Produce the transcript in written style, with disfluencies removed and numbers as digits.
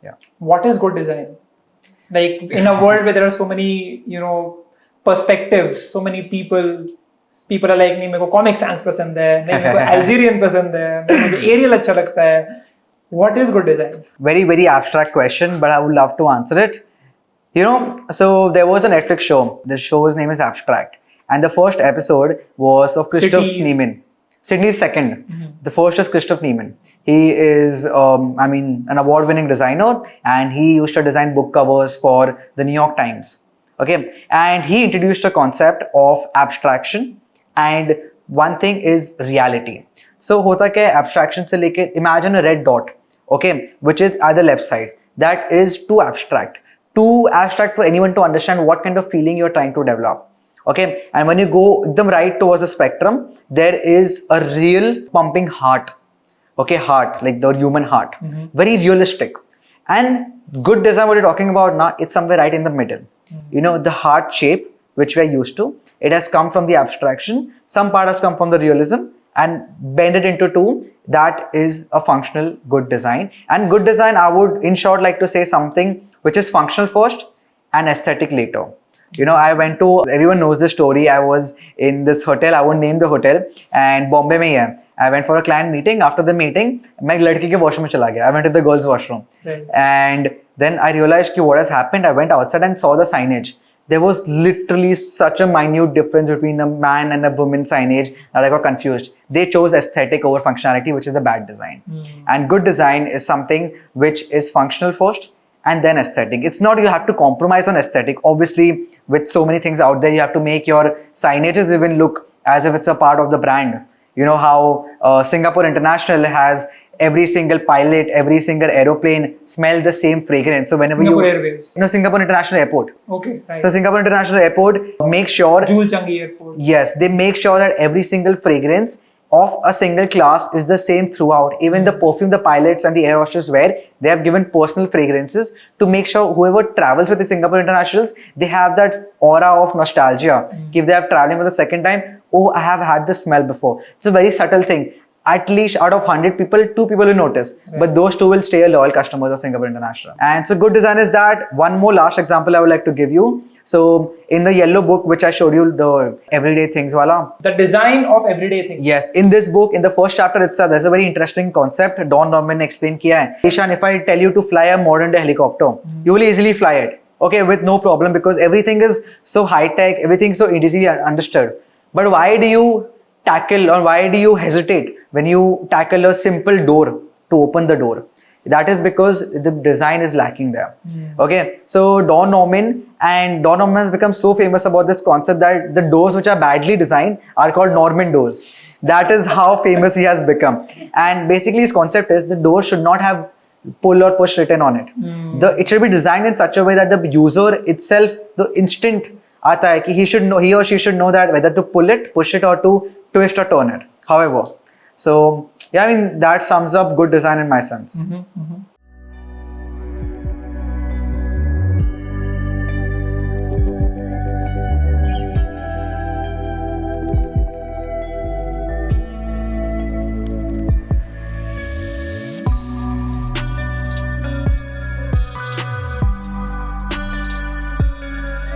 Yeah. What is good design? Like in a world where there are so many, perspectives, so many people are like, नहीं मेरे को comic sans पसंद है, नहीं मेरे को Algerian पसंद है, नहीं मुझे Arial अच्छा लगता है. What is good design? Very, very abstract question, but I would love to answer it. So there was a Netflix show. The show's name is Abstract. And the first episode was of Christoph Niemann. Sydney's second. The first is Christoph Niemann. He is, an award-winning designer, and he used to design book covers for the New York Times. Okay. And he introduced a concept of abstraction, and one thing is reality. So hota kya hai, abstraction se leke, imagine a red dot, okay, which is at the left side. That is too abstract for anyone to understand what kind of feeling you're trying to develop. Okay, and when you go the right towards the spectrum, there is a real pumping heart. Okay, heart, like the human heart. Very realistic. And good design, what you're talking about now, it's somewhere right in the middle. The heart shape, which we're used to, it has come from the abstraction. Some part has come from the realism and bend it into two. That is a functional good design. And good design, I would in short like to say something which is functional first and aesthetic later. I went to, everyone knows the story. I was in this hotel, I won't name the hotel, and Bombay mein hai. I went for a client meeting. After the meeting, मैं एक लड़की के washroom में चला गया. I went to the girls' washroom. Right. And then I realized what has happened. I went outside and saw the signage. There was literally such a minute difference between a man and a woman signage that I got confused. They chose aesthetic over functionality, which is a bad design. And good design is something which is functional first and then aesthetic. It's not you have to compromise on aesthetic. Obviously, with so many things out there, you have to make your signages even look as if it's a part of the brand. You know how Singapore International has every single pilot, every single aeroplane smell the same fragrance. So whenever Singapore Airways. Singapore International Airport. Okay, right. So Singapore International Airport makes sure. Jewel Changi Airport. Yes, they make sure that every single fragrance of a single class is the same throughout. Even the perfume the pilots and the air hostess wear, they have given personal fragrances to make sure whoever travels with the Singapore Internationals, they have that aura of nostalgia. If they are traveling for the second time, oh, I have had this smell before. It's a very subtle thing. At least out of 100 people, 2 people will notice. Right. But those 2 will stay loyal customers of Singapore International. And so good design is that. One more last example I would like to give you. So in the yellow book, which I showed you, the everyday things wala. The design of everyday things. Yes. In this book, in the first chapter itself, there's a very interesting concept. Don Norman explained kiya hai. Ishan, if I tell you to fly a modern day helicopter, you will easily fly it. Okay, with no problem, because everything is so high tech, everything so easily understood. But why do you tackle, or why do you hesitate when you tackle a simple door to open the door? That is because the design is lacking there. Okay, so Don Norman has become so famous about this concept that the doors which are badly designed are called Norman doors. That is how famous he has become. And basically his concept is the door should not have pull or push written on it. It should be designed in such a way that the user itself, the instant आता है कि he or she should know that whether to pull it, push it, or to twist or turn it. However, so yeah, I mean that sums up good design in my sense.